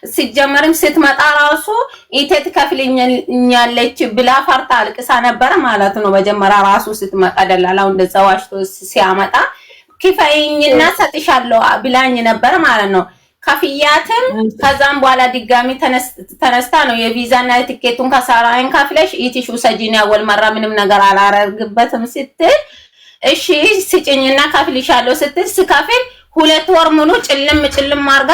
ሲጀመርም ስትመጣ ራሱ ኢቴ ትከፍልኛለች ብላ ፈርታ አልቅሳ ነበር ማለት ነው። መጀመሪያ ራሱ ስትመጣ ደላላው እንደዛ ዋሽቶ ሲያመጣ ክፈይኝና ሰጥሻለሁ ብላኝ ነበር ማለት ነው። ከፍያትም ከዛም በኋላ ድጋሚ ተነስታ ነው የቪዛና የቲኬቱን ከሳራይን ከፍለሽ ኢቲሹ ሰጂና ወልመራ ምንም ነገር አላረግበትም ስትል እሺ ስጭኝና ከፍልሻለሁ ስትል ስከፍል 2 ወር ሙሉ ጭልም አርጋ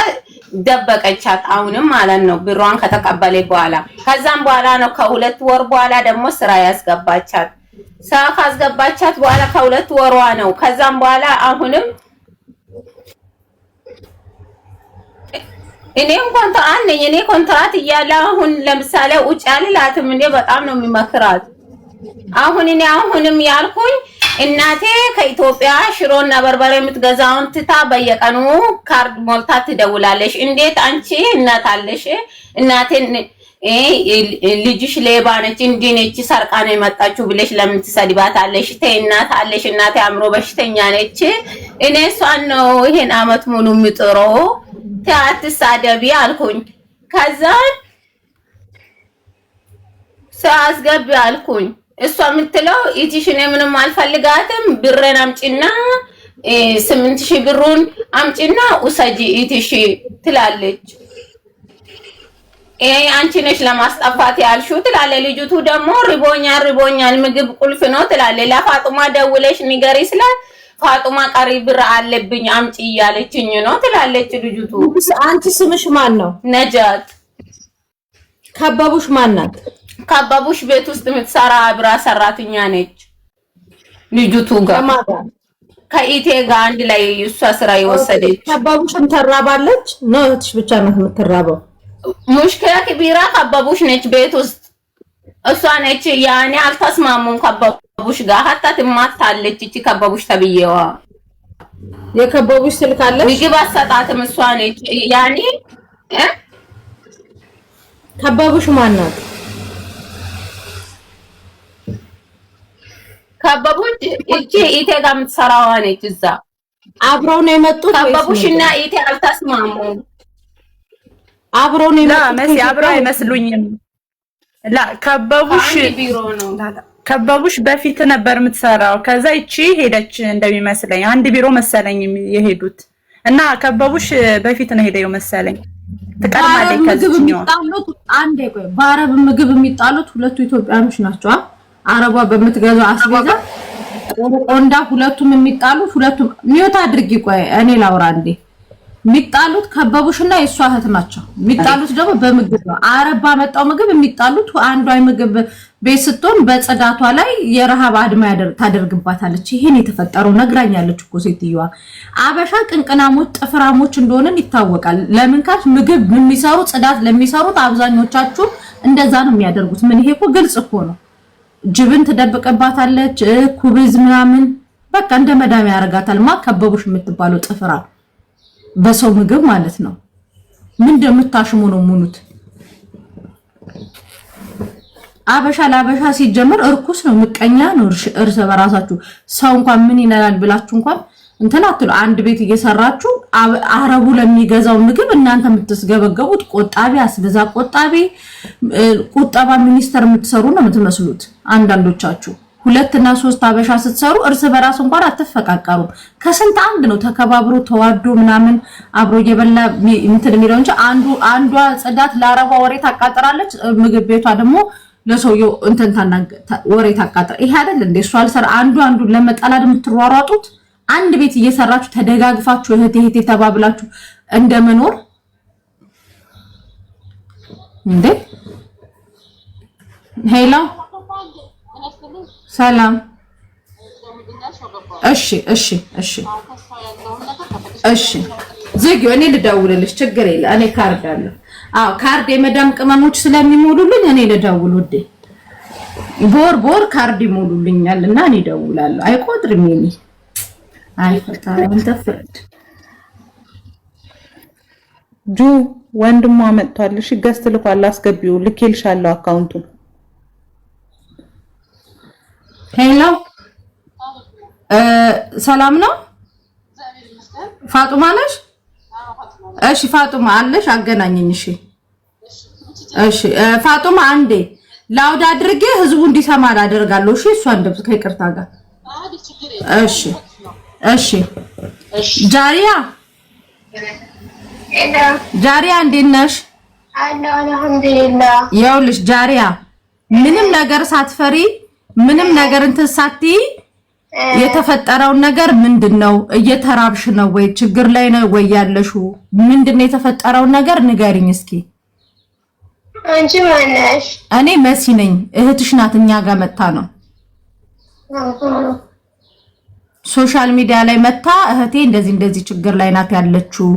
ደበቀቻት። አሁንም ማለት ነው ብሯን ከተቀበለ በኋላ ከዛም በኋላ ነው ከ2 ወር በኋላ ደግሞ ስራ ያስገባቻት። ስራ ካስገባቻት በኋላ ከ2 ወሯ ነው። ከዛም በኋላ አሁንም እኔም ኮንትራት ነኝ። እኔ ኮንትራት እያለ አሁን ለምሳሌ ውጭ አልላትም እንዴ በጣም ነው የሚመክራት። አሁንም ያልኩኝ እናቴ ከኢትዮጵያ ሽሮና በርበሬ የምትገዛውን ትታ በየቀኑ ካርድ ሞልታ ትደውላለሽ። እንዴት አንቺ እናት አለሽ? እናቴን ልጅሽ ሌባ ነች እንዲህ ነች ሰርቃ ነው የመጣችው ብለሽ ለምን ትሰድባታለሽ? ተይ እናት አለሽ። እናቴ አእምሮ በሽተኛ ነች። እኔ እሷን ነው ይሄን አመት ሙሉ የምጥረው አትሳደቢ አልኩኝ። ከዛ ሳስገቢ አልኩኝ። እሷ የምትለው ኢቲሽኔ ምንም አልፈልጋትም ብሬን አምጪና 8000 ብሩን አምጪና ውሰጂ ኢቲሽ ትላለች። አንቺ ነሽ ለማስጠፋት ያልሽው ትላለች። ልጅቱ ደግሞ ርቦኛል ምግብ ቁልፍ ነው ትላለች። ለፋጡማ ደውለሽ ንገሪ ስላት ፋጡማ ቀሪ ብር አለብኝ አምጪ እያለችኝ ነው ትላለች ልጅቱ። አንቺ ስምሽ ማን ነው? ነጃት። ከበቡሽ ማን ናት? ከበቡሽ ቤት ውስጥ የምትሰራ አብራ ሰራተኛ ነች ልጅቱ ጋር ከኢቴ ጋር አንድ ላይ እሷ ስራ የወሰደች። ከበቡሽም ተራባለች ነው? እህትሽ ብቻ ነው የምትራበው? ሙሽኪላ ከቢራ ከበቡሽ ነች ቤት ውስጥ እሷ ነች። ያኔ አልተስማሙም ከበቡሽ ጋር ሀታ ትማታለች። እቺ ከበቡሽ ተብዬዋ የከበቡሽ ስልክ አለሽ? ምግብ አሰጣትም እሷ ነች። ያኔ ከበቡሽ ማን ናት? ከበቡሽ እቺ ኢቴ ጋር የምትሰራዋ ነች። እዛ አብረው ነው የመጡት። ከበቡሽና ኢቴ አልተስማሙም። አብረው ነው የመጡት። መሲ አብረው አይመስሉኝም። ከበቡሽ በፊት ነበር የምትሰራው። ከዛ እቺ ሄደች እንደሚመስለኝ አንድ ቢሮ መሰለኝ የሄዱት እና ከበቡሽ በፊት ነው ሄደው መሰለኝ። ተቀማለኝ ከዚህኛው አንዴ ቆይ በአረብ ምግብ የሚጣሉት ሁለቱ ኢትዮጵያኖች ናቸው። አረቧ በምትገዛው አስቤዛ ቆንዳ ሁለቱም የሚጣሉት ሁለቱም ሚውት አድርጊ። ቆይ እኔ ላውራ እንዴ። የሚጣሉት ከበቡሽና የሷ እህት ናቸው። የሚጣሉት ደግሞ በምግብ ነው። አረብ ባመጣው ምግብ የሚጣሉት አንዷ ምግብ ቤት ስትሆን በጽዳቷ ላይ የረሃብ አድማ ታደርግባታለች። ይሄን የተፈጠረው ነግራኛለች እኮ ሴትዮዋ። አበሻ ቅንቅናሞች ጥፍራሞች እንደሆነን ይታወቃል። ለምን ካች ምግብ የሚሰሩ ጽዳት ለሚሰሩት አብዛኞቻችሁ እንደዛ ነው የሚያደርጉት። ምን ይሄ እኮ ግልጽ እኮ ነው። ጅብን ትደብቅባታለች ኩብዝ ምናምን በቃ እንደ መዳም ያረጋታል። ከበቡሽ የምትባለው ጥፍራ በሰው ምግብ ማለት ነው። ምን እንደምታሽሙ ነው ሙኑት። አበሻ ለአበሻ ሲጀመር እርኩስ ነው፣ ምቀኛ ነው። እርስ በራሳችሁ ሰው እንኳን ምን ይላል ብላችሁ እንኳን እንትን አትሉ። አንድ ቤት እየሰራችሁ አረቡ ለሚገዛው ምግብ እናንተ የምትስገበገቡት ቆጣቢ፣ አስበዛ ቆጣቢ፣ ቁጠባ ሚኒስተር የምትሰሩ ነው የምትመስሉት አንዳንዶቻችሁ። 2 እና 3 አበሻ ስትሰሩ እርስ በራስ እንኳን አትፈቃቀሩም። ከስንት አንድ ነው ተከባብሮ ተዋዶ ምናምን አብሮ እየበላ እንትን የሚለው እንጂ አንዷ ጽዳት ለአረቧ ወሬ ታቃጥራለች፣ ምግብ ቤቷ ደግሞ ለሰውየው እንትን ወሬ ታቃጥራ። ይሄ አይደል እንዴ? እሷ አልሰራ አንዱ ለመጣላድ የምትሯሯጡት አንድ ቤት እየሰራችሁ ተደጋግፋችሁ እህቴ ተባብላችሁ እንደመኖር እንዴ? ሄሎ ሰላም። እሺ ዝጊው። እኔ ልደውልልሽ ችግር የለ። እኔ ካርድ አለ። አዎ ካርድ የመዳም ቅመሞች ስለሚሞሉልኝ እኔ ልደውል ውዴ። ቦር ካርድ ይሞሉልኛልና እኔ እደውላለሁ። አይቆጥርም የኔ አይፈታም። እንተፈረድ ጁ ወንድሟ መጥቷል። እሺ ገዝት ልኳል። አስገቢው ልኬልሻለሁ አካውንቱን። ሄሎ ሰላም ነው? ፋጡማ ነሽ? እሺ ፋጡማ አለሽ አገናኘኝ። እሺ ፋጡማ አንዴ ላውድ አድርጌ ህዝቡ እንዲሰማ አደርጋለሁ። እሺ እሷን ድምጽ ከይቅርታ ጋር እሺ ጃሪያ እንዴት ነሽ? አልሐምዱሊላህ። ይኸውልሽ ጃሪያ ምንም ነገር ሳትፈሪ ምንም ነገር እንትን ሳትይ የተፈጠረውን ነገር ምንድነው? እየተራብሽ ነው ወይ? ችግር ላይ ነው ወይ ያለሽው? ምንድነው የተፈጠረው ነገር ንገሪኝ እስኪ። አንቺ ማን ነሽ? እኔ መሲ ነኝ። እህትሽ ናት። እኛ ጋር መጣ ነው ሶሻል ሚዲያ ላይ መጣ እህቴ እንደዚህ ችግር ላይ ናት ያለችው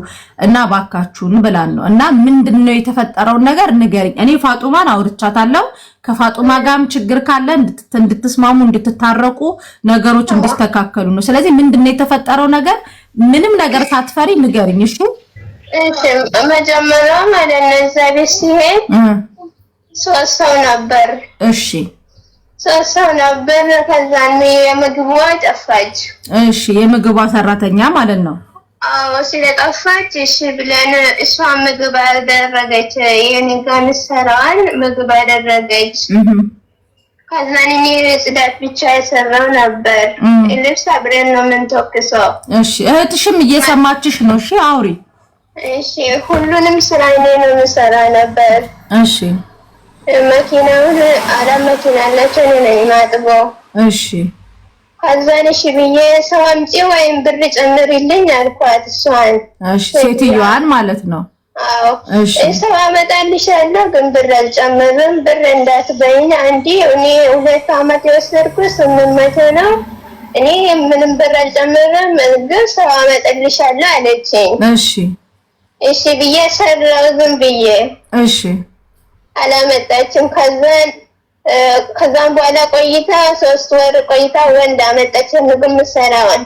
እና ባካችሁን ብላን ነው። እና ምንድነው የተፈጠረው ነገር ንገሪኝ። እኔ ፋጡማን አውርቻታለሁ። ከፋጡማ ጋርም ችግር ካለ እንድትስማሙ እንድትታረቁ ነገሮች እንዲስተካከሉ ነው። ስለዚህ ምንድነው የተፈጠረው ነገር ምንም ነገር ሳትፈሪ ንገሪኝ። እሺ መጀመሪያ ማለት ነው እዛ ቤት ሲሄድ 3 ሰው ነበር። እሺ 3 ሰው ነበር። ከዛ የምግቧ ጠፋች። እሺ የምግቧ ሰራተኛ ማለት ነው። አዎ ስለጠፋች እሺ ብለን እሷ ምግብ አደረገች። የኔጋን ሰራዋን ምግብ አደረገች። ከዛ እኔ ጽዳት ብቻ የሰራው ነበር። ልብስ አብረን ነው የምንተኩሰው። እሺ እህትሽም እየሰማችሽ ነው? እሺ አውሪ። እሺ ሁሉንም ስራ እኔ ነው የምሰራ ነበር። እሺ መኪናውን 4 መኪና አላቸው እኔ ነኝ የማጥበው። እሺ ከዛ እሺ ብዬ ሰው አምጪ ወይም ብር ጨምሪልኝ አልኳት እሷን። እሺ ሴትዮዋን ማለት ነው። አዎ እሺ ሰው አመጣልሻለሁ ግን ብር አልጨምርም። ብር እንዳትበይኝ አንዲ እኔ 2 አመት የወሰድኩት 800 ነው። እኔ ምንም ብር አልጨምርም ግን ሰው አመጣልሻለሁ አለችኝ። እሺ ብዬ ሰራው ዝም ብዬ። እሺ አላመጣችም። ከዛም በኋላ ቆይታ 3 ወር ቆይታ ወንድ አመጣች ምግብ ምሰራውን።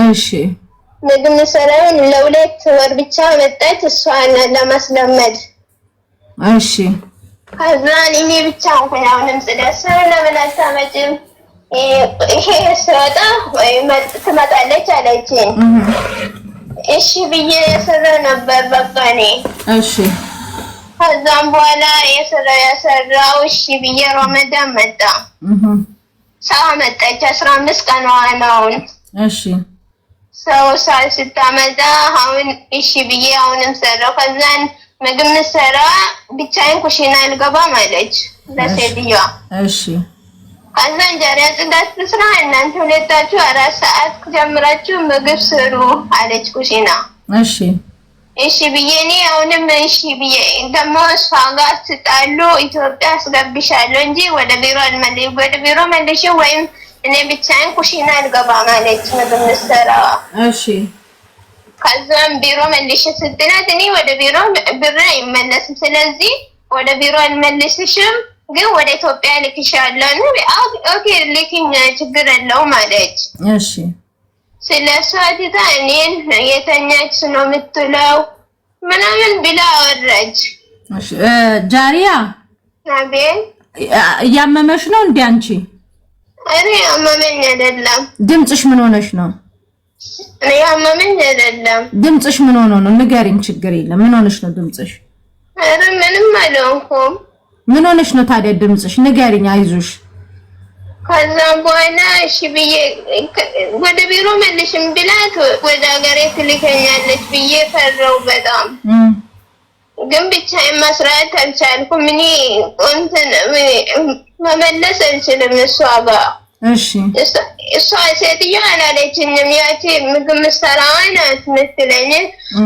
እሺ ምግብ ምሰራውን ለ2 ወር ብቻ አመጣች እሷን ለማስለመድ። እሺ ከዛ እኔ ብቻ አሁንም ጽዳት ለምን አታመጭም? ይሄ ስወጣ ወይ ትመጣለች አለችኝ። እሺ ብዬ የሰራ ነበር በቃ እኔ። እሺ ከዛም በኋላ የሰራው እሺ ብዬ ረመዳን መጣ። ሰው መጣች 15 ቀን ነው። እሺ ሰው ስታመጣ አሁን እሺ ብዬ አሁንም ሰራው። ከዛን ምግብ ሰራ ብቻዬን ኩሽና አልገባም አለች ለሴትዮዋ። እሺ ከዛን ጃሪያ ጽዳት ስራ እናንተ ሁለታችሁ 4 ሰዓት ጀምራችሁ ምግብ ስሩ አለች ኩሽና። እሺ ብዬ እኔ አሁንም እሺ ብዬ ደግሞ እሷ ጋር ትጣሉ ኢትዮጵያ አስገብሻለሁ እንጂ ወደ ቢሮ መልሼ ወይም እኔ ብቻዬን ኩሽና አልገባም አለች ምግብ ሰራ። እሺ ከዛም ቢሮ መልሼ ስትላት እኔ ወደ ቢሮ ብር አይመለስም ስለዚህ ወደ ቢሮ አልመልስሽም ግን ወደ ኢትዮጵያ ልክሻለሁ። ኦኬ ልክኛ ችግር የለውም አለች። እሺ ስለሷ አዲታ እኔን የተኛች ነው የምትለው ምናምን ብላ አወራች። እሺ ጃሪያ አቤት እያመመሽ ነው እንዴ አንቺ? አሬ አመመኝ አይደለም። ድምጽሽ ምን ሆነሽ ነው? እኔ አመመኝ አይደለም። ድምጽሽ ምን ሆኖ ነው? ንገሪኝ። ችግር የለም። ምን ሆነሽ ነው ድምጽሽ? አረ ምንም አልሆንኩም። ምን ሆነሽ ነው ታዲያ ድምጽሽ? ንገሪኝ። አይዞሽ። ከዛም በኋላ እሺ ብዬ ወደ ቢሮ መልሽም ብላት ወደ ሀገሬ ትልከኛለች ብዬ ፈራው በጣም። ግን ብቻዬን መስራት አልቻልኩም። እኔ እንትን መመለስ አልችልም እሷ ጋር። እሺ እሷ ሴትዮዋ አላለችኝም። ያቺ ምግብ ምሰራዋ ናት የምትለኝ።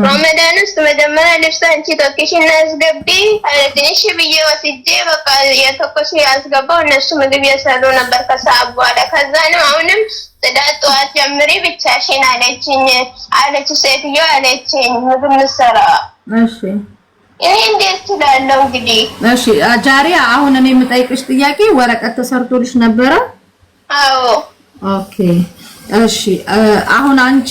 ረመዳን ውስጥ መጀመሪያ ልብስ አንቺ ተኩሽና አስገቢ አለችኝ። እሺ ብዬ ወስጄ በቃ የተኮሽ ያስገባው እነሱ ምግብ የሰሩ ነበር ከሰዓት በኋላ። ከዛ ነው አሁንም ጽዳት ጠዋት ጀምሪ ብቻሽን አለች ሴትዮዋ አለችኝ ምግብ ምሰራዋ። እሺ ይሄ እንዴት ትላለው እንግዲህ። እሺ ጃሪያ አሁን እኔ የምጠይቅሽ ጥያቄ ወረቀት ተሰርቶልሽ ነበረ? አዎ ኦኬ እሺ አሁን አንቺ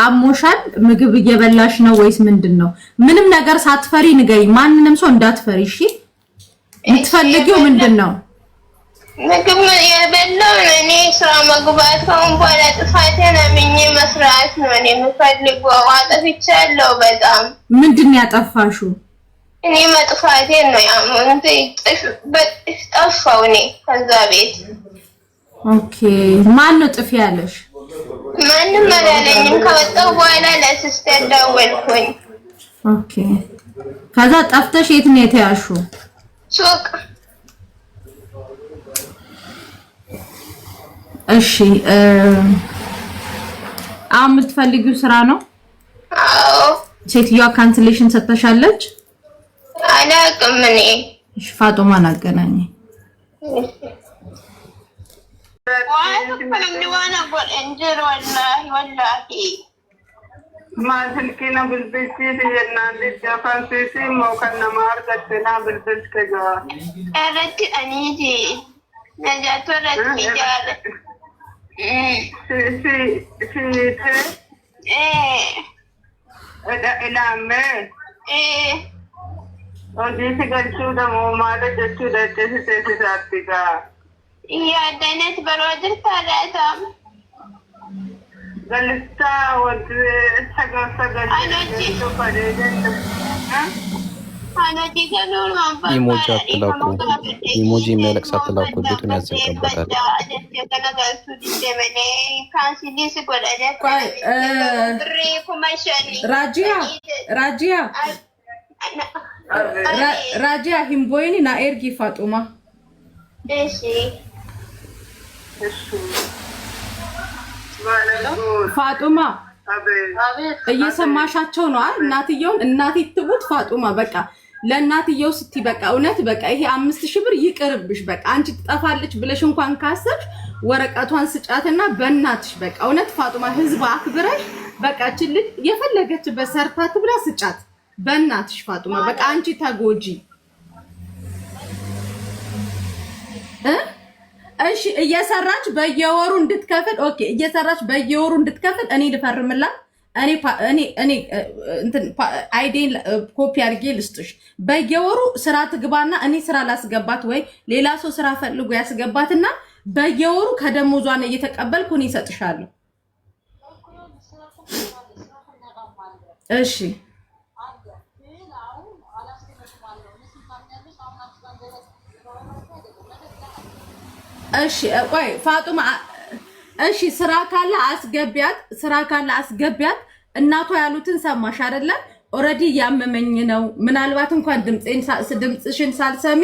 አሞሻል ምግብ እየበላሽ ነው ወይስ ምንድነው? ምንም ነገር ሳትፈሪ ንገሪ። ማንንም ሰው እንዳትፈሪ እሺ? የምትፈልጊው ምንድነው? ምግብ የበላው እኔ ስራ መግባት ከሆነ በኋላ ጥፋቴን አምኜ መስራት ነው እኔ የምፈልገው። አጥፍቻለሁ በጣም። ምንድን ነው ያጠፋሽው? እኔ መጥፋቴን ነው ያመንኩት። ጠፋሁ እኔ ከዛ ቤት። ኦኬ ማን ነው ጥፊ ያለሽ? ማንም አላለኝም። ከወጣሁ በኋላ ለሲስተር ደወልኩኝ። ኦኬ ከዛ ጠፍተሽ የት ነው የተያዝሽው? ሱቅ። እሺ አሁን የምትፈልጊው ስራ ነው? አዎ። ሴትዮዋ ካንስሌሽን ሰጥተሻለች? አላውቅም እኔ። እሺ ፋጡማን አገናኝ። Maasilkina bilbilchiiti jennaan jaafansiisi mookan nama argattinaa bilbilcha jaa. Irratti aniiti. Najaatu irratti ijaara. Siite. Ilaammee. Hojiisi galchuudha moo maala jechuudha itti teessisaatti gaa. Yaadanet baroo jirtaa laataam. Galista wanti sagal ኢሞጂ አትላኩ። ኢሞጂ የሚያለቅስ አትላኩ። ቤቱን ያዘጋበታል። ራጂያ ሂምቦይኒ ና ኤርጊ ፋጡማ ፋጡማ እየሰማሻቸው ነው አይደል? እናትየውን እናቲት ትሙት ፋጡማ በቃ ለእናትየው ስቲ በቃ እውነት በቃ ይሄ 5000 ብር ይቅርብሽ። በቃ አንቺ ትጠፋለች ብለሽ እንኳን ካሰብሽ ወረቀቷን ስጫትና በእናትሽ በቃ እውነት ፋጡማ ህዝብ አክብረሽ በቃ ልጅ የፈለገች በሰርታት ብላ ስጫት በእናትሽ ፋጡማ በቃ አንቺ ተጎጂ እሺ እየሰራች በየወሩ እንድትከፍል ኦኬ እየሰራች በየወሩ እንድትከፍል እኔ ልፈርምላት እኔ እንትን አይዲን ኮፒ አድርጌ ልስጥሽ በየወሩ ስራ ትግባና እኔ ስራ ላስገባት ወይ ሌላ ሰው ስራ ፈልጎ ያስገባትና በየወሩ ከደሞዟ ነው እየተቀበልኩ እኔ እሰጥሻለሁ እሺ እሺ ቆይ ፋጡማ እሺ ስራ ካለ አስገቢያት እናቷ ያሉትን ሰማሽ አይደለ ኦሬዲ ያመመኝ ነው ምናልባት እንኳን ድምጽሽን ሳልሰሚ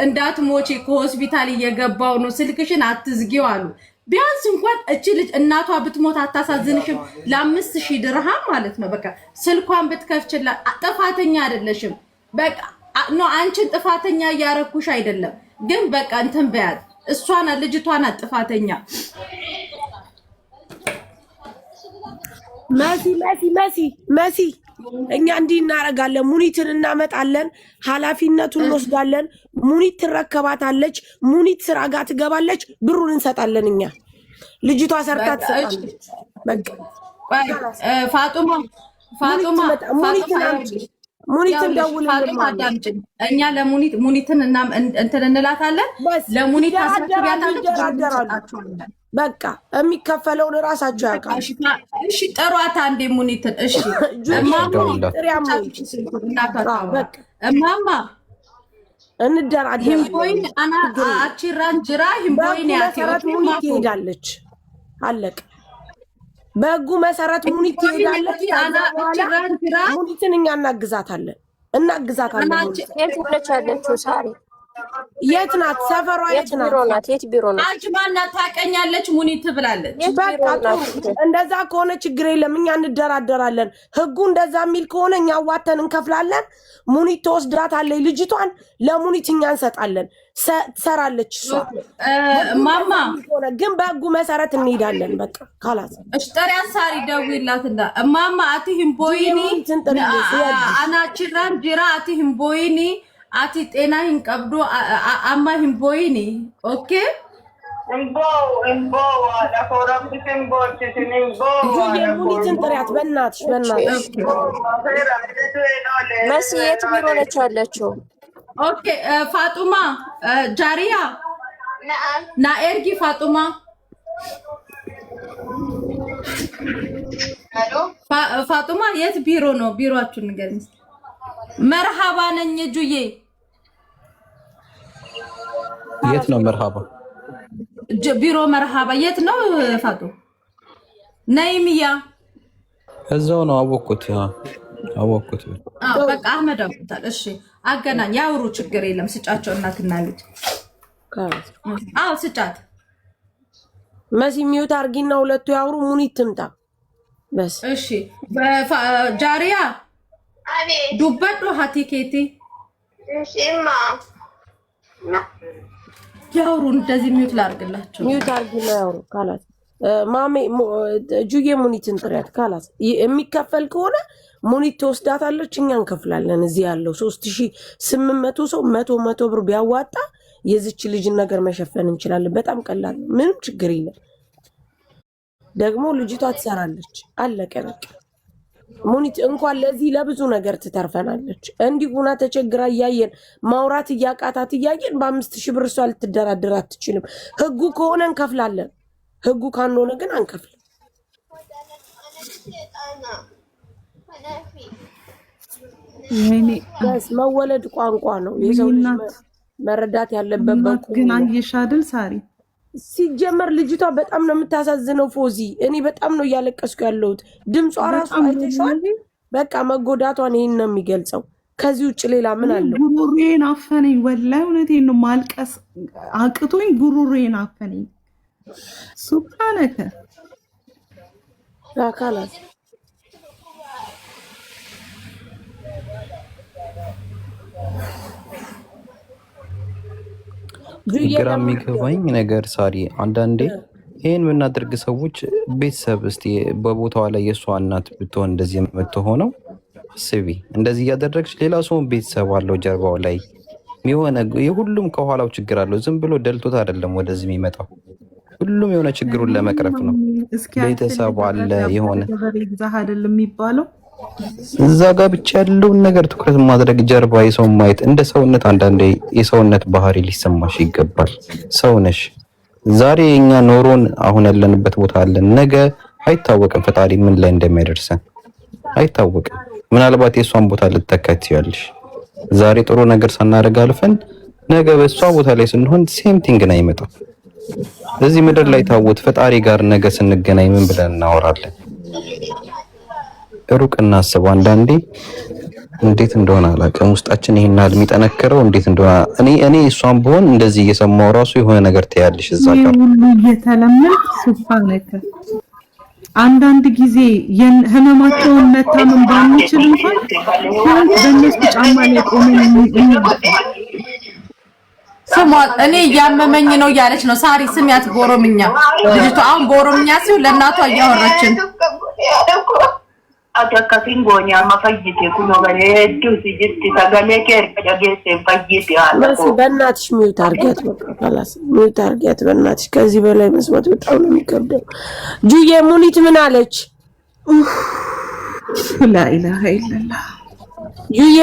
እንዳትሞቺ ከሆስፒታል እየገባው ነው ስልክሽን አትዝጊው አሉ ቢያንስ እንኳን እቺ ልጅ እናቷ ብትሞት አታሳዝንሽም ለ5000 ድርሃም ማለት ነው በቃ ስልኳን ብትከፍችላት ጥፋተኛ አይደለሽም በቃ ነው አንቺን ጥፋተኛ ያረኩሽ አይደለም ግን በቃ እንትን በያት እሷና ልጅቷና ጥፋተኛ መሲ እኛ እንዲህ እናረጋለን ሙኒትን እናመጣለን ኃላፊነቱን እንወስዳለን ሙኒት ትረከባታለች ሙኒት ስራ ጋር ትገባለች ብሩን እንሰጣለን እኛ ልጅቷ ሰርታ ትሰጣለች በቃ ፋጡማ ሙኒትን ደውልልኝ እኛ ለሙኒትን እና እንትን እንላታለን ለሙኒት አስከብያታለን በቃ የሚከፈለውን ራሳቸው ያውቃሉ እሺ ጥሯታ እንደ ሙኒትን እሺ እማማ እንደራደር ሂምቦይን አና አቺራን ጅራ ሂምቦይን ያቲራት ሙኒት ትሄዳለች አለቀ በጉ መሰረት ሙኒት ትሄዳለች ሙኒትን እኛ እናግዛታለን የት ብለሽ ያለችው ሳሪ የት ናት ሰፈሯ የት ናት የት ቢሮ ናት አንቺ ማናት ታቀኛለች ሙኒት ብላለች በቃ እንደዛ ከሆነ ችግር የለም እኛ እንደራደራለን ህጉ እንደዛ የሚል ከሆነ እኛ ዋተን እንከፍላለን ሙኒት ተወስዳታለች ልጅቷን ለሙኒት እኛ እንሰጣለን ትሰራለች እሷ ማማ ግን በህጉ መሰረት እንሄዳለን በቃ ካላስ እሽጠሪያ ሳሪ ደውይላትና ማማ አትሂም ቦይኒ አናችራን ጅራ አትሂም ቦይኒ አቲ ጤና ይንቀብዶ አማ ሂምቦይኒ ኦኬ እምቦ ለፎረም ሲምቦ ሲምቦ ሙኒትን ጥሪያት በእናትሽ መሲ የት ቢሮ ነች ያለችው ኦኬ ፋጡማ ጃሪያ ና ኤርጊ ፋጡማ ፋጡማ የት ቢሮ ነው? ቢሮአችሁን ንገሪኝ። መርሃባ ነኝ ጁዬ። የት ነው መርሃባ? ቢሮ መርሃባ የት ነው ፋጡ? ነይምያ እዛው ነው። አወኩት። በቃ አህመድ አውቁታል። እሺ አገናኝ ያውሩ፣ ችግር የለም። ስጫቸው እናትና ልጅ። ስጫት መሲ ሚውት አርጊና ሁለቱ ያውሩ። ሙኒት ትምጣ በስ። እሺ ጃሪያ ዱበዶ ሀቲኬቲ እሺማ ያውሩ። እንደዚህ ሚውት ላርግላቸው። ሚውት አርጊና ያውሩ ካላት ማሜ ጁዬ ሙኒትን ጥሪያት ካላት የሚከፈል ከሆነ ሙኒት ተወስዳታለች። እኛ እንከፍላለን። እዚህ ያለው 3800 ሰው 100 ብር ቢያዋጣ የዚች ልጅ ነገር መሸፈን እንችላለን። በጣም ቀላል፣ ምንም ችግር የለም። ደግሞ ልጅቷ ትሰራለች። አለቀ በቃ። ሙኒት እንኳን ለዚህ ለብዙ ነገር ትተርፈናለች። እንዲሁና ተቸግራ እያየን ማውራት እያቃታት እያየን በ5000 ብር እሷ ልትደራደር አትችልም። ህጉ ከሆነ እንከፍላለን። ህጉ ካልሆነ ግን አንከፍልም። መወለድ ቋንቋ ነው። የሰው ልጅ መረዳት ያለበት በቁ ግን አንየሻድል ሳሪ ሲጀመር ልጅቷ በጣም ነው የምታሳዝነው። ፎዚ እኔ በጣም ነው እያለቀስኩ ያለሁት። ድምጿ ራሱ አይተሻል። በቃ መጎዳቷን ይሄን ነው የሚገልጸው። ከዚህ ውጭ ሌላ ምን አለው? ጉሮሬን አፈነኝ። ወላሂ እውነቴን ነው። ማልቀስ አቅቶኝ ጉሮሬን አፈነኝ። ሱብሃነከ አካላት ግራ የሚገባኝ ነገር ሳሪ፣ አንዳንዴ ይሄን የምናደርግ ሰዎች ቤተሰብ እስቲ በቦታዋ ላይ የእሷ እናት ብትሆን እንደዚህ የምትሆነው አስቢ። እንደዚህ እያደረግሽ ሌላ ሰውን ቤተሰብ አለው ጀርባው ላይ የሆነ የሁሉም ከኋላው ችግር አለው። ዝም ብሎ ደልቶት አይደለም ወደዚህ የሚመጣው። ሁሉም የሆነ ችግሩን ለመቅረፍ ነው። ቤተሰብ አለ የሆነ አይደለም የሚባለው። እዛ ጋር ብቻ ያለውን ነገር ትኩረት ማድረግ ጀርባ የሰው ማየት እንደ ሰውነት አንዳንዴ የሰውነት ባህሪ ሊሰማሽ ይገባል። ሰው ነሽ። ዛሬ እኛ ኖሮን አሁን ያለንበት ቦታ አለን። ነገ አይታወቅም ፈጣሪ ምን ላይ እንደሚያደርሰን አይታወቅም። ምናልባት የሷን ቦታ ልትተካት ያለሽ ዛሬ ጥሩ ነገር ሳናደርግ አልፈን ነገ በሷ ቦታ ላይ ስንሆን ሴም ቲንግ ነው የሚመጣው። እዚህ ምድር ላይ ታውት ፈጣሪ ጋር ነገ ስንገናኝ ምን ብለን እናወራለን? ሩቅ እናስብ። አንዳንዴ እንዴት እንደሆነ አላውቅም ውስጣችን ይሄን ያህል የሚጠነክረው እንዴት እንደሆነ እኔ እሷን ብሆን እንደዚህ እየሰማው ራሱ የሆነ ነገር ትያለሽ እዛ ጋር ሁሉ እየተለመን ሱብሃነከ አንዳንድ ጊዜ ህመማቸውን መታመን ባንችል እንኳን በእነሱ ጫማ ላይ ቆመን ስሟት። እኔ እያመመኝ ነው እያለች ነው ሳሪ። ስሚያት በኦሮምኛ ልጅቷ አሁን በኦሮምኛ ሲሆን ለእናቷ እያወራችን Akkasiin goonyaa amma fayyite kunoo bareedduu si jirti sagalee kee erga dhageessee fayyite haala koo. በእናትሽ ሚውት አድርጊያት በቃ ካላስ ሚውት አድርጊያት በእናትሽ። ከዚህ በላይ መስማት በጣም ነው የሚከብደው። ጁዬ ሙኒት ምን አለች? ላ ኢላሃ ኢላላህ ጁዬ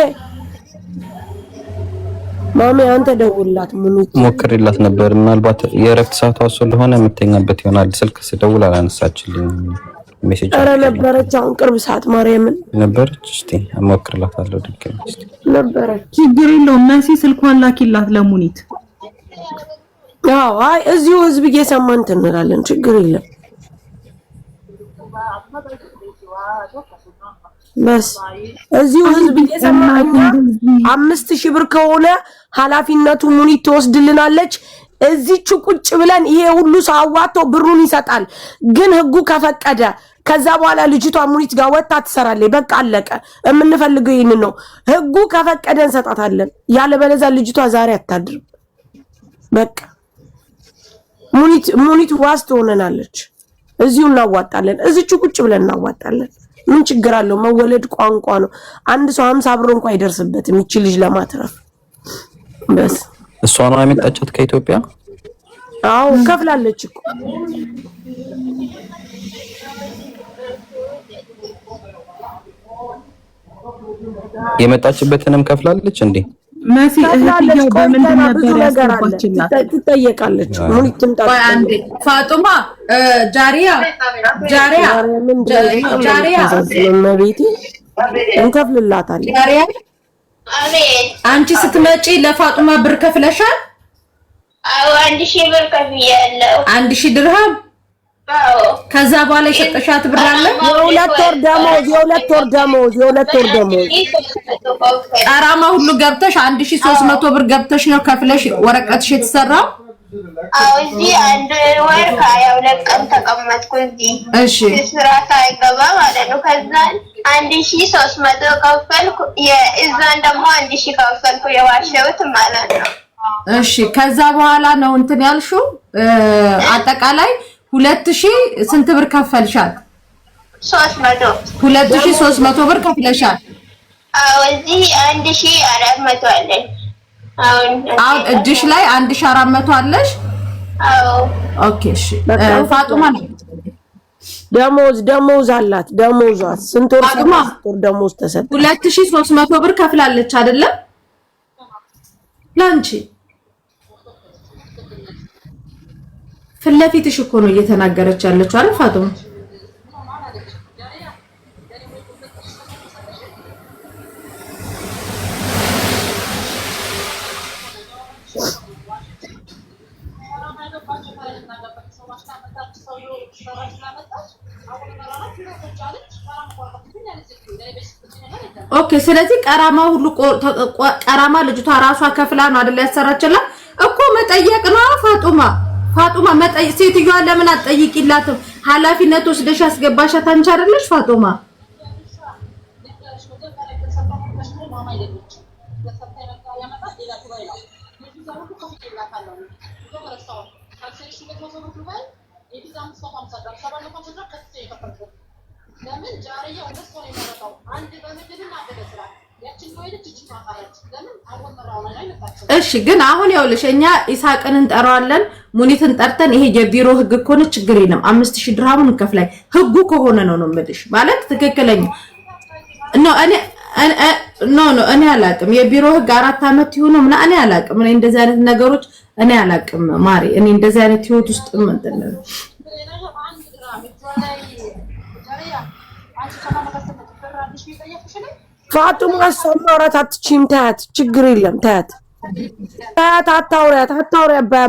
ማሚ አንተ ደውላት ሙኒት ሞክሬላት ነበር። ምናልባት የእረፍት ሰዓቷ ስለሆነ የምተኛበት ይሆናል። ስልክ ስደውል አላነሳችልኝ። ሜሴጅ አረ ነበረች። አሁን ቅርብ ሰዓት ማርያምን ነበረች። እስቲ እሞክርላታለሁ ድጋሜ። እስቲ ነበረች። ችግር የለውም። መሲ ስልኳን ላኪላት ለሙኒት። አዎ አይ እዚሁ ህዝብ እየሰማን እንላለን። ችግር የለም። በስ እዚሁ ህዝብ እየሰማን 5000 ብር ከሆነ ኃላፊነቱ ሙኒት ትወስድልናለች። እዚች ቁጭ ብለን ይሄ ሁሉ ሰው አዋጥቶ ብሩን ይሰጣል። ግን ህጉ ከፈቀደ ከዛ በኋላ ልጅቷ ሙኒት ጋር ወጣ ትሰራለች። በቃ አለቀ። የምንፈልገው ይሄንን ነው። ህጉ ከፈቀደ እንሰጣታለን። ያለበለዚያ ልጅቷ ዛሬ አታድርም። በቃ ሙኒት ዋስ ትሆነናለች። እዚሁ እናዋጣለን። እዚች ቁጭ ብለን እናዋጣለን። ምን ችግር አለው? መወለድ ቋንቋ ነው። አንድ ሰው 50 ብር እንኳን አይደርስበትም ይቺ ልጅ ለማትረፍ። በስ እሷ ነው ያመጣቻት ከኢትዮጵያ? አዎ ከፍላለች እኮ። የመጣችበትንም ከፍላለች እንዴ? መሲ እህትየው በምንድን ነበር ነገር አለ ትጠየቃለች። ሙኒት ትምጣ። አንዴ ፋጡማ ጃሪያ መቤቴ እንከፍልላታለን። ጃሪያ አቤት። አንቺ ስትመጪ ለፋጡማ ብር ከፍለሻል? አዎ 1000 ብር ከፍያለሁ። 1000 ድርሃም። አዎ። ከዛ በኋላ የሰጠሻት ብር አለ? የሁለት ወር ደሞዝ ቀራማ ሁሉ ገብተሽ 1300 ብር ገብተሽ ነው ከፍለሽ ወረቀትሽ የተሰራው? አዎ። እዚህ 1 ወር ከ22 ቀን ተቀመጥኩ እዚህ። እሺ። ስራ ሳይገባ ማለት ነው። ከዛ 1300 ከፈልኩ። የእዛን ደግሞ 1000 ከፈልኩ የዋሸሁት ማለት ነው። እሺ። ከዛ በኋላ ነው እንትን ያልሽው አጠቃላይ 2000 ስንት ብር ከፈልሻል? 300 2300 ብር ከፍለሻል። አዎ። እዚህ 1400 አለኝ። አሁን እጅሽ ላይ 1400 አለሽ? አዎ። ኦኬ። እሺ ፋጡማ ነው ደሞዝ አላት። ደሞዟ ስንት ወር ደሞዝ ተሰጠ? 2300 ብር ከፍላለች አይደለ? ላንቺ ፊት ለፊትሽ እኮ ነው እየተናገረች ያለችው አይደል ፋጡማ? ኦኬ። ስለዚህ ቀራማ ልጅቷ ራሷ ከፍላ ነው አይደል ያሰራችላት እኮ። መጠየቅ ነው ፋጡማ መጠየቅ። ሴትዮዋ ለምን አትጠይቂላትም? ኃላፊነት ወስደሽ ያስገባሻት አንቺ አይደለሽ ፋጡማ? እሺ ግን አሁን ያውልሽ እኛ ኢሳቅን እንጠራዋለን ሙኒትን ጠርተን ይሄ የቢሮ ህግ ከሆነ ችግር የለም 5000 ድርሃሙን እንከፍላይ። ህጉ ከሆነ ነው የምልሽ ማለት ትክክለኛ ነው። እኔ አላቅም የቢሮ ህግ 4 አመት ይሁን ምና እኔ አላቅም። እኔ እንደዚህ አይነት ነገሮች እኔ አላቅም ማሪ። እኔ እንደዚህ አይነት ህይወት ውስጥ እንትን ነው ፋጡማ ማውራት አትችይም። ታያት ችግር የለም ታያት አታውሪያት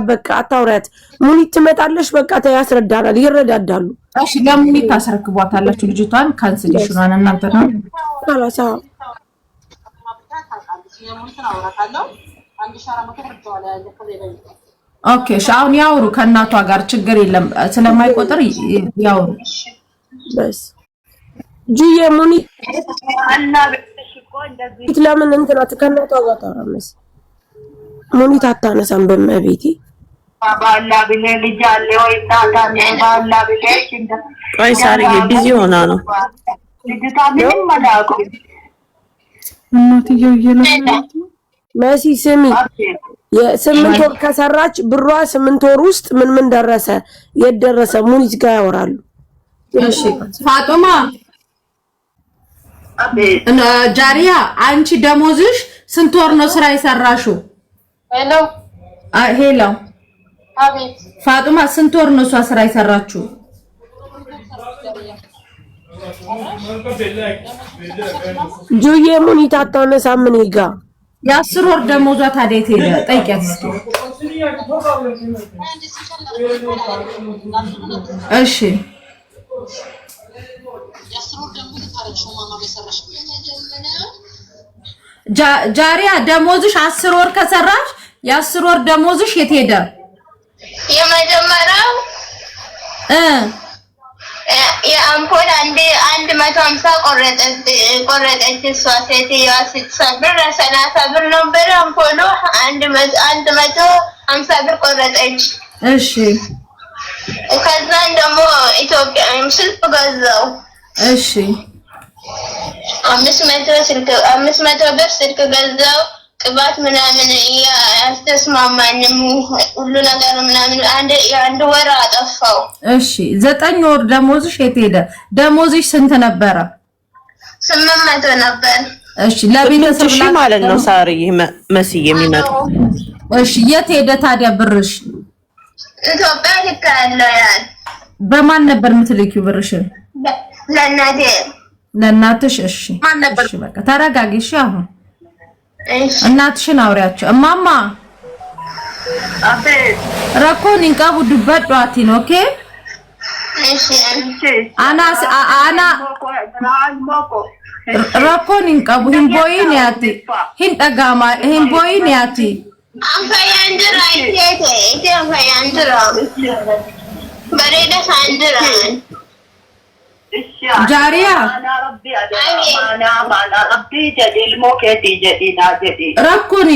በቃ አታውሪያት። ሙኒት ትመጣለሽ በቃ ያስረዳናል፣ ይረዳዳሉ። እሺ ለሙኒት ታስረክቧታላችሁ ልጅቷን ካንስሌሽኗን እናንተ ነው ካላሳ ኦኬ። እሺ አሁን ያውሩ ከእናቷ ጋር ችግር የለም ስለማይቆጥር ያውሩ በስ ጂዬ ሙኒት ለምን እንትናት ከእናቷ ጋር ታወራለች? ሙኒት አታነሳም በመቤቴ ባላ ብለ ልጅ አለ ወይ ታታኔ ባላ ብለ እንደ ቆይ ሳርዬ ቢዚ ሆና ነው ልጅቷ ምንም ማላውቁ እናትየው እየለመነች መሲ ስሚ የ8 ወር ከሰራች ብሯ 8 ወር ውስጥ ምን ደረሰ የደረሰ ሙኒት ጋር ያወራሉ። እሺ ፋጡማ ጃሪያ አንቺ ደሞዝሽ ስንት ወር ነው ስራ የሰራሽው? ሄሎ አቤት። ፋጡማ ስንት ወር ነው ስራ የሰራችው? ጁዬ ሙኒት አታነሳም እኔ ጋር የ10 ወር ደሞዟ ታዲያ የት ሄደ? ጠይቂያት እስኪ። እሺ ጃሪያ ደሞዝሽ 10 ወር ከሰራሽ የ10 ወር ደሞዝሽ የት ሄደ? የመጀመሪያው የአምፖል 150 ቆረጠች እሷ ሴትዮዋ ስትሰብር 30 ብር ነበር አምፖሉ 150 ብር ቆረጠች። እሺ ከዛን ደግሞ ኢትዮጵያ ስልክ ገዛው። እሺ 500 ብር ስልክ ገዛው። ቅባት ምናምን ያስተስማማኝም ሁሉ ነገር ምናምን አንድ ወር አጠፋው። እሺ 9 ወር ደሞዝሽ የት ሄደ? ደሞዝሽ ስንት ነበረ? 800 ነበር። እሺ ለቤተሰብ ማለት ነው ሳሪ መስዬ የሚመጣው። እሺ የት ሄደ ታዲያ ብርሽ? ኢትዮጵያ ልካለሁ ያል። በማን ነበር የምትልኪው ብርሽን? ለእናቴ። ለእናትሽ? እሺ እሺ በቃ ተረጋጊ። እሺ አሁን እናትሽን አውሪያቸው። እማማ አቤት ረኮን እንቃቡ ዱበዷቲ ነው። ኦኬ እሺ አና ረኮን እንቃቡ ሂንቦይን ያቲ ሂንጠጋማ ሂንቦይን ያቲ አንፈያንድራ ኢቴ አንፈያንድራ በሬዳ ሳንድራ ጃሪያ ረኮን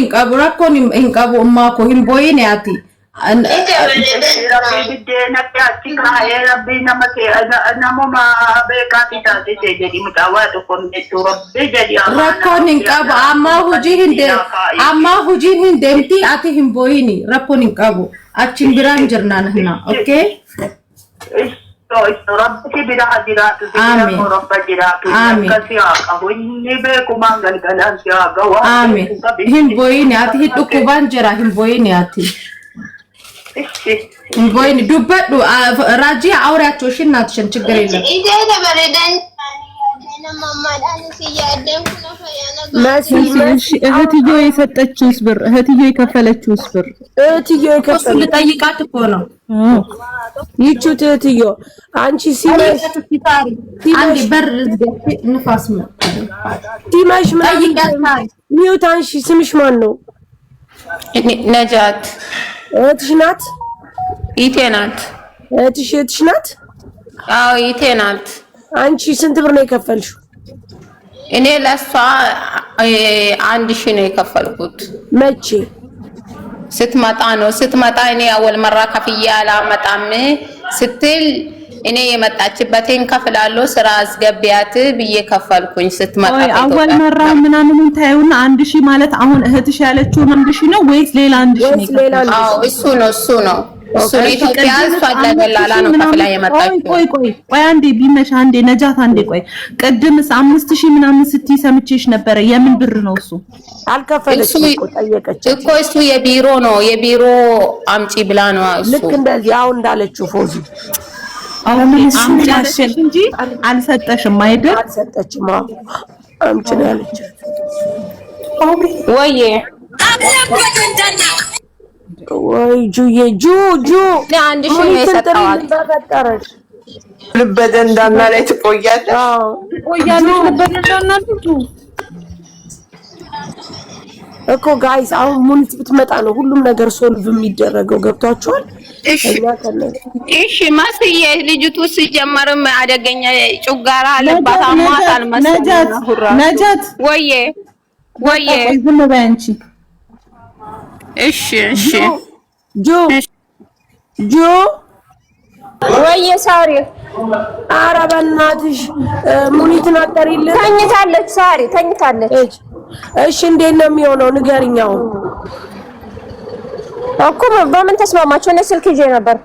እንቃቡ እማኮ ሂንቦይን ያቲ rakkoon hin qabu amma hujii hin deemti ati hin booyini rakkoon hin qabu achiin biraan jirnaan hina okay ربك بلا حجرات آمين رب جرات آمين كسياق هني بكما غلغلا سياق آمين هم بويني اتي دكوبان جرا هم بويني اتي بويني دوبت راجي አውሪያቸው እሺ እናትሽን ችግር የለም ኢቴ ተበረደን እህትዮ የሰጠችውስ ብር እህትዮ የከፈለችውስ ብር እህትዮ የከፈለችው ልጠይቃት እኮ ነው ይቹት እህትዮ አንቺ ሲመሽ አንዴ በር ንፋስ ነው ሲመሽ ሚውት አንቺ ስምሽ ማን ነው? ነጃት እህትሽ ናት? ኢቴ ናት። እህትሽ ናት? አዎ ኢቴ ናት። አንቺ ስንት ብር ነው የከፈልሽው? እኔ ለሷ 1000 ነው የከፈልኩት። መቼ ስትመጣ ነው ስትመጣ እኔ አወል መራ ከፍዬ አላመጣም ስትል እኔ የመጣችበትን ከፍላለሁ ስራ አስገቢያት ብዬ ከፈልኩኝ። ስትመጣ አወል መራ ምናምኑን ታዩና 1000 ማለት አሁን እህትሽ ያለችው 1000 ነው ወይስ ሌላ 1000 ነው? አዎ እሱ ነው እሱ ኢትዮጵያ ሷጃገላላ ነው ከፍላ የመጣችው። ቆይ አንዴ ቢመሽ አንዴ ነጃት አንዴ ቆይ ቅድምስ 5000 ምናምን ስትይ ሰምቼሽ ነበረ። የምን ብር ነው እሱ? አልከፈለችም እኮ ጠየቀች እኮ እሱ የቢሮ ነው የቢሮ አምጪ ብላ ነው እሱ። ልክ እንደዚህ አሁን እንዳለችው ፎዚ አሁን አምጪ እንጂ አልሰጠሽም አይደል? አልሰጠችም። አምጪ ነው ያለችው። ወይዬ ወይ ጁዬ ጁ ለአንድ ሺህ ነው የሰጠዋት። ተፈጠረሽ ልበደንዳና ላይ ትቆያለሽ። ቆያለሽ ልበደንዳና እኮ ጋይስ አሁን ሙኒት ብትመጣ ነው ሁሉም ነገር ሶልቭ የሚደረገው። ገብቷችኋል? እሺ ማስዬ ልጅቱ ሲጀመርም አደገኛ ጩጋራ አለባት አሟታል መሰለኝ። ነጃት ወይዬ ዝም በይ አንቺ። እሺ ጆ ወይዬ ሳሪ ኧረ በእናትሽ ሙኒትን አጠሪልን። ተኝታለች ሳሪ ተኝታለች። እሺ እንዴት ነው የሚሆነው ንገሪኝ። አሁን እኮ በምን ተስማማችሁ? እኔ ስልክ ይዤ ነበር።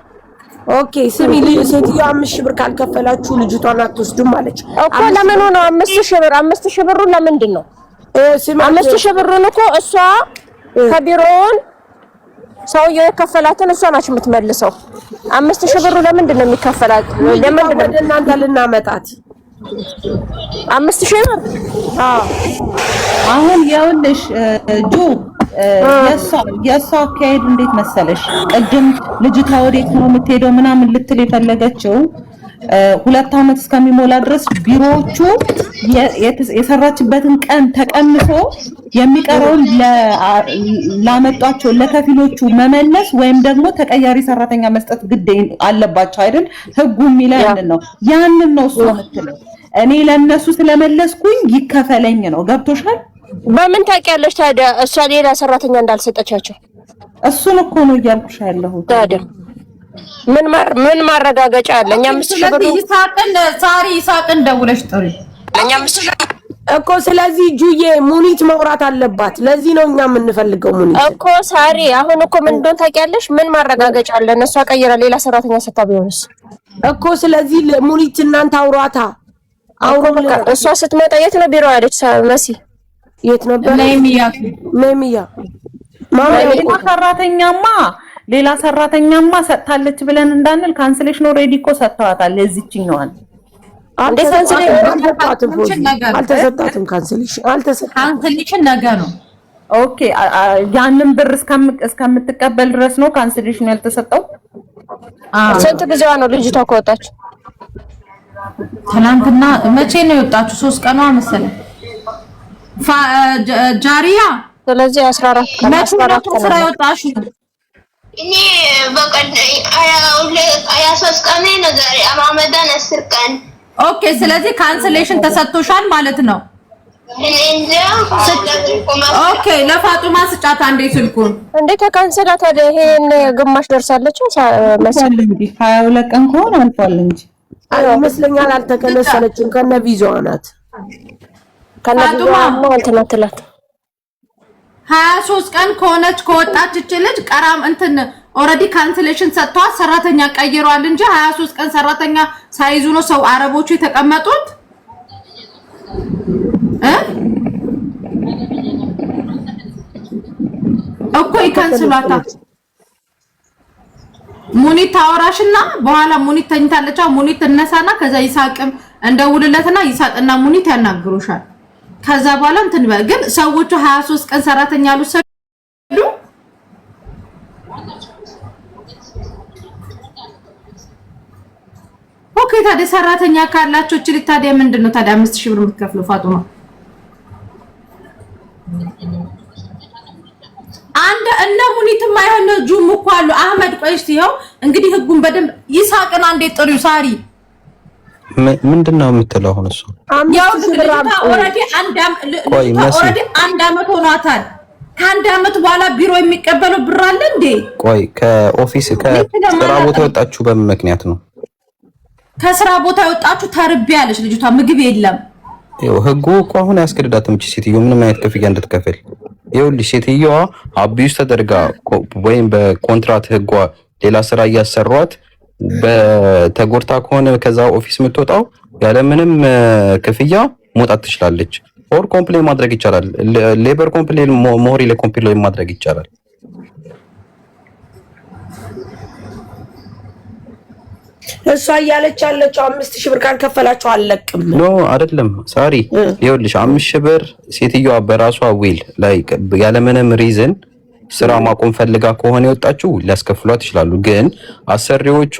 ኦኬ ስሚ ሴትዮዋ 5000 ብር ካልከፈላችሁ ልጅቷን አትወስዱም አለች እኮ። ለምን ነው 5000 ብር? 5000 ብሩ ለምንድን ነው? 5000 ብሩን እኮ እሷ ከቢሮውን ሰውየው የከፈላትን እሷ ናች የምትመልሰው። 5000 ብሩ ለምንድን ነው የሚከፈላት? ለምንድን ነው እናንተ ልናመጣት 5000 ብር? አሁን ይኸውልሽ ጁ የእሷ አካሄድ እንዴት መሰለሽ? ቅድም ልጅቷ ወዴት ነው የምትሄደው ምናምን ልትል የፈለገችው 2 ዓመት እስከሚሞላ ድረስ ቢሮዎቹ የሰራችበትን ቀን ተቀንሶ የሚቀረውን ላመጧቸው ለከፊሎቹ መመለስ ወይም ደግሞ ተቀያሪ ሰራተኛ መስጠት ግድ አለባቸው አይደል? ህጉ የሚለው ያንን ነው። ያንን ነው እሱ የምትለው። እኔ ለነሱ ስለመለስኩኝ ይከፈለኝ ነው። ገብቶሻል? በምን ታውቂያለሽ ታዲያ እሷ ሌላ ሰራተኛ እንዳልሰጠቻቸው? እሱን እኮ ነው እያልኩሽ ያለሁት። ታዲያ ምን ማረጋገጫ አለ? እኛ 5000 ብር ይሳቅን ደውለሽ ጥሪ እኛ 5000 እኮ። ስለዚህ ጁዬ ሙኒት መውራት አለባት። ለዚህ ነው እኛ የምንፈልገው ሙኒት እኮ ሳሪ። አሁን እኮ ምን እንደሆነ ታውቂያለሽ? ምን ማረጋገጫ አለ? እነሱ ቀይራ ሌላ ሰራተኛ ሰጣ ቢሆንስ እኮ። ስለዚህ ሙኒት እናንተ አውሯታ። እሷ ስትመጣ የት ነው ቢሮ ያለች መሲ? የት ነበር? ነይሚያ ሌላ ሰራተኛማ ሰጥታለች ብለን እንዳንል ካንስሌሽን ኦልሬዲ እኮ ሰጥተዋታል። ለዚህኛዋን አልተሰጣትም። ካንስሌሽን ነገ ነው። ኦኬ ያንን ብር እስከምትቀበል ድረስ ነው ካንስሌሽን ያልተሰጠው። ስንት ጊዜዋ ነው ልጅቷ ከወጣች? ትናንትና። መቼ ነው የወጣችሁ? 3 ቀኗ መሰለኝ ጃሪያ። ስለዚህ 14 ቀን 14 ቀን ስራ የወጣችሁ። እኔ በቀን 23 ቀን ነው ዛሬ ረመዳን 10 ቀን። ኦኬ ስለዚህ ካንስሌሽን ተሰጥቶሻል ማለት ነው። ኦኬ ለፋጡማ ስጫት አንዴ ስልኩን። እንዴ ከካንሰላ ታዲያ ይሄን ግማሽ ደርሳለች መሰለኝ። እንዴ 22 ቀን ከሆነ አልፏል እንጂ ይመስለኛል። አልተከለሰለችም። ከነ ቪዛዋ ናት። ከነ ቪዛዋ ነው አልተናተላት። 23 ቀን ከሆነች ከወጣች ልጅ ቀራም እንትን ኦሬዲ ካንስሌሽን ሰጥቷት ሰራተኛ ቀይሯል እንጂ 23 ቀን ሰራተኛ ሳይዙ ነው ሰው አረቦቹ የተቀመጡት እኮ ይካንስሏታ። ሙኒት ታወራሽና በኋላ ሙኒት ተኝታለች። ሙኒት እነሳና ከዛ ይሳቅም እንደውልለትና ይሳቅና ሙኒት ያናግሩሻል። ከዛ በኋላ እንትን በል። ግን ሰዎቹ 23 ቀን ሰራተኛ አልወሰዱ። ኦኬ ታዲያ ሰራተኛ ካላችሁ እቺ ታዲያ ምንድነው ታዲያ 5000 ብር የምትከፍለው ፋጡማ? አንድ እነ ሙኒትም አይሆነ ጁም እኮ አሉ። አህመድ ቆይስ ይኸው እንግዲህ ህጉን በደንብ ይሳቅና እንደ ጥሪው ሳሪ ምንድነው የምትለው? አሁን እሱ ያው ኦሬዲ አንድ አመት ሆኗታል። ከአንድ አመት በኋላ ቢሮ የሚቀበለው ብር አለ እንዴ? ቆይ ከኦፊስ ከስራ ቦታ ወጣችሁ በምን ምክንያት ነው? ከስራ ቦታ ወጣችሁ ተርቤ ያለች ልጅቷ ምግብ የለም። ይኸው ህጉ እኮ አሁን ያስገድዳትም እቺ ሴትዮ ምንም አይነት ክፍያ እንድትከፍል። ይኸውልሽ ሴትዮዋ አቢዩስ ተደርጋ ወይም በኮንትራት ህጓ ሌላ ስራ እያሰሯት በተጎርታ ከሆነ ከዛ ኦፊስ የምትወጣው ያለምንም ክፍያ መውጣት ትችላለች። ኦር ኮምፕሌን ማድረግ ይቻላል። ሌበር ኮምፕሌን ሞሪ ለኮምፕሌን ማድረግ ይቻላል። እሷ እያለች ያለችው 5000 ብር ካልከፈላችሁ አልለቅም ኖ አይደለም ሳሪ። ይኸውልሽ 5000 ብር ሴትዮዋ በራሷ ዊል ላይ ያለምንም ሪዝን ስራ ማቆም ፈልጋ ከሆነ የወጣችው ሊያስከፍሏት ይችላሉ። ግን አሰሪዎቿ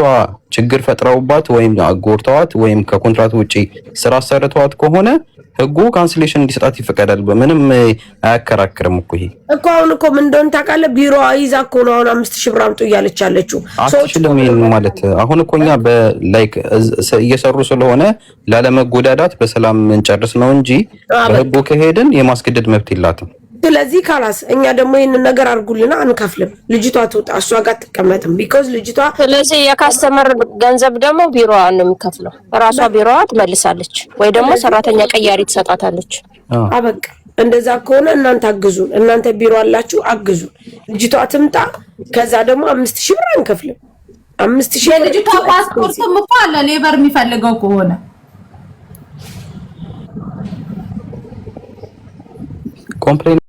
ችግር ፈጥረውባት ወይም አጎርተዋት ወይም ከኮንትራት ውጪ ስራ አሰርተዋት ከሆነ ህጉ ካንስሌሽን እንዲሰጣት ይፈቀዳል። በምንም አያከራክርም እኮ ይሄ እኮ። አሁን እኮ ምን እንደሆነ ታውቃለህ? ቢሮ ይዛ እኮ ነው አሁን 5000 ብር አምጡ እያለች ያለችው። አትችልም ይሄን ማለት አሁን እኮ እኛ በላይክ እየሰሩ ስለሆነ ላለመጎዳዳት በሰላም እንጨርስ ነው እንጂ በህጉ ከሄድን የማስገደድ መብት የላትም። ስለዚህ ካላስ እኛ ደግሞ ይሄንን ነገር አርጉልና አንከፍልም። ልጅቷ ትውጣ፣ እሷ ጋር ትቀመጥም ቢኮዝ ልጅቷ። ስለዚህ የካስተመር ገንዘብ ደግሞ ቢሮዋ ነው የሚከፍለው። ራሷ ቢሮዋ ትመልሳለች ወይ ደግሞ ሰራተኛ ቀያሪ ትሰጣታለች። አበቃ። እንደዛ ከሆነ እናንተ አግዙን፣ እናንተ ቢሮ አላችሁ አግዙን። ልጅቷ ትምጣ፣ ከዛ ደግሞ 5000 ብር አንከፍልም። 5000 ልጅቷ ፓስፖርትም እኮ አለ ሌበር የሚፈልገው ከሆነ ኮምፕሌን